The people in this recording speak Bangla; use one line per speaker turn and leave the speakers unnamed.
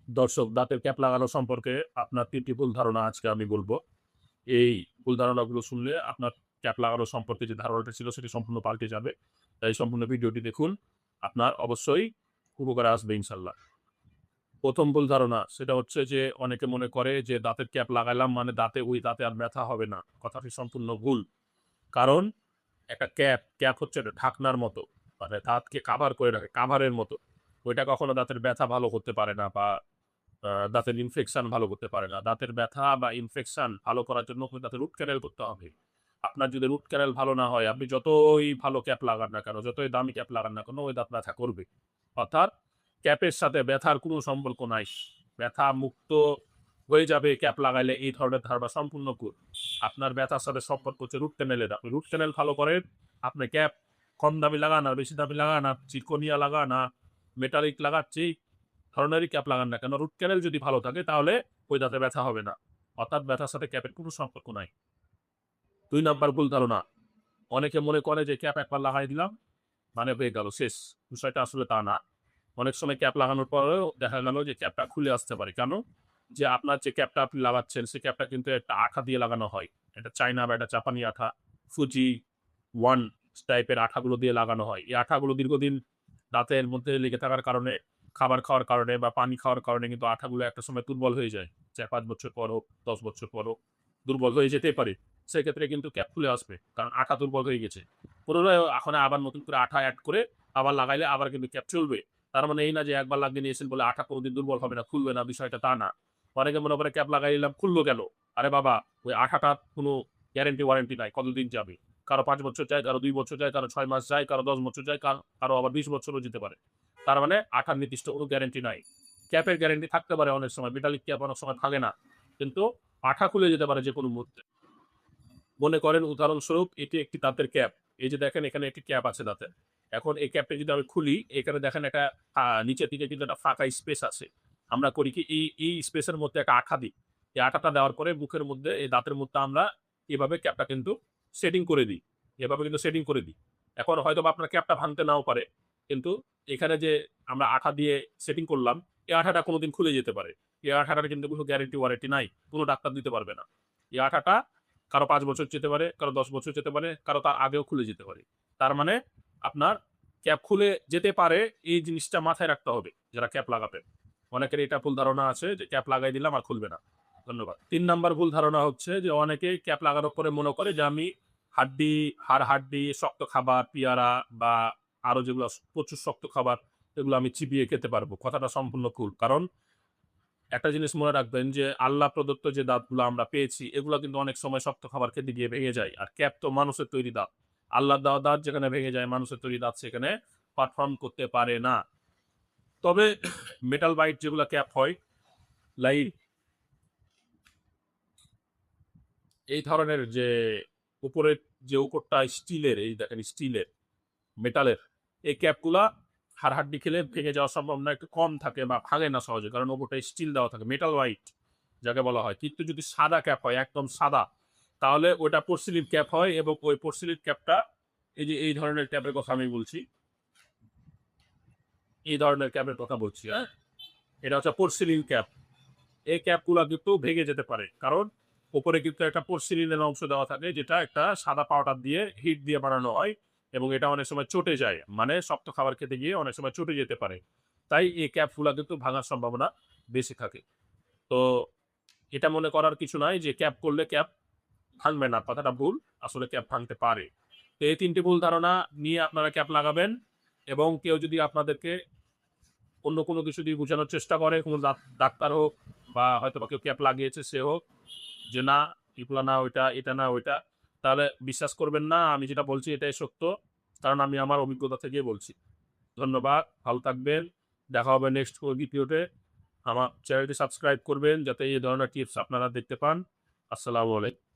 দর্শক, দাঁতের ক্যাপ লাগানো সম্পর্কে আপনার ৩টি ভুল ধারণা আজকে আমি বলবো। এই ভুল ধারণাগুলো শুনলে আপনার ক্যাপ লাগানো সম্পর্কে যে ধারণাটা ছিল সেটি সম্পূর্ণ পাল্টে যাবে। তাই সম্পূর্ণ ভিডিওটি দেখুন। আপনার অবশ্যই উপকারে আসবে ইনশাল্লাহ। ১ম ভুল ধারণা সেটা হচ্ছে যে অনেকে মনে করে যে দাঁতের ক্যাপ লাগাইলাম মানে ওই দাঁতে আর ব্যথা হবে না। কথাটি সম্পূর্ণ ভুল। কারণ একটা ক্যাপ হচ্ছে একটা ঢাকনার মতো। মানে দাঁতকে কাভার করে রাখে, কাভারের মতো। ওইটা কখনো দাঁতের ব্যথা ভালো করতে পারে না বা দাঁতের ইনফেকশন ভালো করতে পারে না। দাঁতের ব্যথা বা ইনফেকশন ভালো করার জন্য আপনার দাঁতের রুট ক্যানাল করতে হবে। আপনার যদি রুট ক্যানাল ভালো না হয়, আপনি যতই ভালো ক্যাপ লাগান না কেন, যতই দামি ক্যাপ লাগান না কেন, ওই দাঁত ব্যথা করবে। অর্থাৎ ক্যাপের সাথে ব্যথার কোনো সম্পর্ক নাই। ব্যথা মুক্ত হয়ে যাবে ক্যাপ লাগাইলে, এই ধরনের ধারণা সম্পূর্ণ ভুল। আপনার ব্যথার সাথে সম্পর্ক হচ্ছে রুট ক্যানেলের। আপনি রুট ক্যানেল ভালো করেন, আপনি ক্যাপ কম দামি লাগান আর বেশি দামি লাগান আর চিরকোনিয়া লাগান আর মেটালিক লাগাচ্ছি ধরনেরই ক্যাপ লাগান না কেন, রুট ক্যানেল যদি ভালো থাকে তাহলে ওই দাঁতে ব্যথা হবে না। অর্থাৎ ব্যথার সাথে ক্যাপের কোনো সম্পর্ক নাই। ২ নাম্বার ভুল ধারণা। অনেকে মনে করে যে ক্যাপ একবার লাগাই দিলাম মানে হয়ে গেল, শেষ। বিষয়টা আসলে তা না। অনেক সময় ক্যাপ লাগানোর পরেও দেখা গেল যে ক্যাপটা খুলে আসতে পারে। কেন? যে আপনার যে ক্যাপটা আপনি লাগাচ্ছেন সেই ক্যাপটা কিন্তু একটা আঠা দিয়ে লাগানো হয়। এটা চায়না বা এটা জাপানি আঠা, ফুজি, ওয়ান টাইপের আঠাগুলো দিয়ে লাগানো হয়। এই আঠাগুলো দীর্ঘদিন দাঁতের মধ্যে লেগে থাকার কারণে, খাবার খাওয়ার কারণে বা পানি খাওয়ার কারণে কিন্তু আঠাগুলো একটা সময় দুর্বল হয়ে যায়। ৪-৫ বছর পর হোক, ১০ বছর পর হোক, দুর্বল হয়ে যেতেই পারে। সেক্ষেত্রে কিন্তু ক্যাপ খুলে আসবে। কারণ আঠা দুর্বল হয়ে গেছে। পুনরায় এখন আবার নতুন করে আঠা এড করে আবার লাগাইলে আবার কিন্তু ক্যাপ চলবে। তার মানে এই না যে একবার লাগিয়ে নিয়েছেন বলে আঠা কোনদিন দুর্বল হবে না, খুলবে না, বিষয়টা তা না। অনেকে মনে করে ক্যাপ লাগাই নিলাম, খুললো কেন? আরে বাবা, ওই আঠাটার কোনো গ্যারান্টি ওয়ারেন্টি নাই কতদিন যাবে। কারো ৫ বছর যায়, কারো ২ বছর যায়, কারো ৬ মাস যায়, কারো ১০ বছর যায়, কারো আবার ২০ বছরও যেতে পারে। তার মানে আঠার নির্দিষ্ট কোনো গ্যারান্টি নাই। ক্যাপের গ্যারান্টি থাকতে পারে অনেক সময়, মেটালিক ক্যাপ অনেক সময় থাকে না। কিন্তু আঠা খুলে যেতে পারে যেকোনো মুহূর্তে। মনে করেন উদাহরণস্বরূপ এটি একটি দাঁতের ক্যাপ। এই যে দেখেন এখানে একটি ক্যাপ আছে দাঁতের। এখন এই ক্যাপটা যদি আমি খুলি, এখানে দেখেন একটা নিচের দিকে কিন্তু একটা ফাঁকা স্পেস আছে। আমরা করি কি এই স্পেসের মধ্যে একটা আঠা দিই। এই আঠাটা দেওয়ার পরে মুখের মধ্যে, এই দাঁতের মধ্যে আমরা এভাবে ক্যাপটা কিন্তু সেটিং করে দিই। এভাবে কিন্তু সেটিং করে দিই। এখন হয়তোবা আপনার ক্যাপটা ভাঙতে নাও পারে। কিন্তু এখানে যে আমরা আঠা দিয়ে সেটিং করলাম, এই আঠাটা কোনদিন খুলে যেতে পারে। এই আঠাটার কিন্তু কোনো গ্যারান্টি ওয়ারেন্টি নাই। কোনো ডাক্তার দিতে পারবে না। এই আঠাটা কারো ৫ বছর যেতে পারে, কারো ১০ বছর যেতে পারে, কারো তার আগেও খুলে যেতে পারে। তার মানে আপনার ক্যাপ খুলে যেতে পারে, এই জিনিসটা মাথায় রাখতে হবে যারা ক্যাপ লাগাবেন। অনেকের এটা ভুল ধারণা আছে যে ক্যাপ লাগাই দিলাম আর খুলবে না। ধন্যবাদ। ৩ নাম্বার ভুল ধারণা হচ্ছে যে অনেকে ক্যাপ লাগানোর পরে মনে করে যে আমি হাড্ডি, শক্ত খাবার, পেয়ারা বা আরো যেগুলো প্রচুর শক্ত খাবার, এগুলো আমি চিবিয়ে খেতে পারবো। কথাটা সম্পূর্ণ ভুল। কারণ একটা জিনিস মনে রাখবেন যে আল্লাহ প্রদত্ত যে দাঁতগুলো আমরা পেয়েছি এগুলো কিন্তু অনেক সময় শক্ত খাবার খেতে গিয়ে ভেঙে যায়। আর ক্যাপ তো মানুষের তৈরি দাঁত। আল্লাহর দেওয়া দাঁত যেখানে ভেঙে যায়, মানুষের তৈরি দাঁত সেখানে পারফর্ম করতে পারে না। তবে মেটাল বাইট যেগুলো ক্যাপ হয়, লাই এই ধরনের যে উপরের যে উপরটা স্টিলের, এই দেখেন স্টিলের, মেটালের, এই ক্যাপগুলা হাড়হাড্ডি খেলে ভেঙে যাওয়ার সম্ভাবনা একটু কম থাকে বা ভাঙে না সহজে, কারণ ওপরটা স্টিল দেওয়া থাকে, মেটাল হোয়াইট যাকে বলা হয়। কিন্তু যদি সাদা ক্যাপ হয়, একদম সাদা, তাহলে ওটা পোর্সিলিন ক্যাপ হয় এবং ওই পোর্সিলিন ক্যাপটা, এই যে এই ধরনের ক্যাপের কথা আমি বলছি, এই ধরনের ক্যাপের কথা বলছি, হ্যাঁ, এটা হচ্ছে পোর্সিলিন ক্যাপ। এই ক্যাপগুলো কিন্তু ভেঙে যেতে পারে, কারণ উপরে কিন্তু একটা পোর্সিলিনের অংশ দেওয়া থাকে যেটা একটা সাদা পাউডার দিয়ে হিট দিয়ে বানানো হয় এবং এটা অনেক সময় চটে যায়, মানে শক্ত খাবার খেতে গিয়ে অনেক সময় চটে যেতে পারে। তাই এই ক্যাপগুলো কিন্তু ভাঙার সম্ভাবনা বেশি থাকে। তো এটা মনে করার কিছু নাই যে ক্যাপ করলে ক্যাপ ভাঙবে না, কথাটা ভুল। আসলে ক্যাপ ভাঙতে পারে। তো এই ৩টি ভুল ধারণা নিয়ে আপনারা ক্যাপ লাগাবেন। এবং কেউ যদি আপনাদেরকে অন্য কোনো কিছু দিয়ে বোঝানোর চেষ্টা করে, কোনো ডাক্তার হোক বা হয়তোবা কেউ ক্যাপ লাগিয়েছে সে হোক, যে না এগুলা না ওইটা, এটা না ওইটা, তাহলে বিশ্বাস করবেন না। আমি যেটা বলছি এটাই সত্য, কারণ আমি আমার অভিজ্ঞতা থেকে বলছি। ধন্যবাদ, ভালো থাকবেন। দেখা হবে নেক্সট কোনো ভিডিওতে। আমার চ্যানেলটি সাবস্ক্রাইব করবেন যাতে এই ধরনের টিপস আপনারা দেখতে পান। আসসালামু আলাইকুম।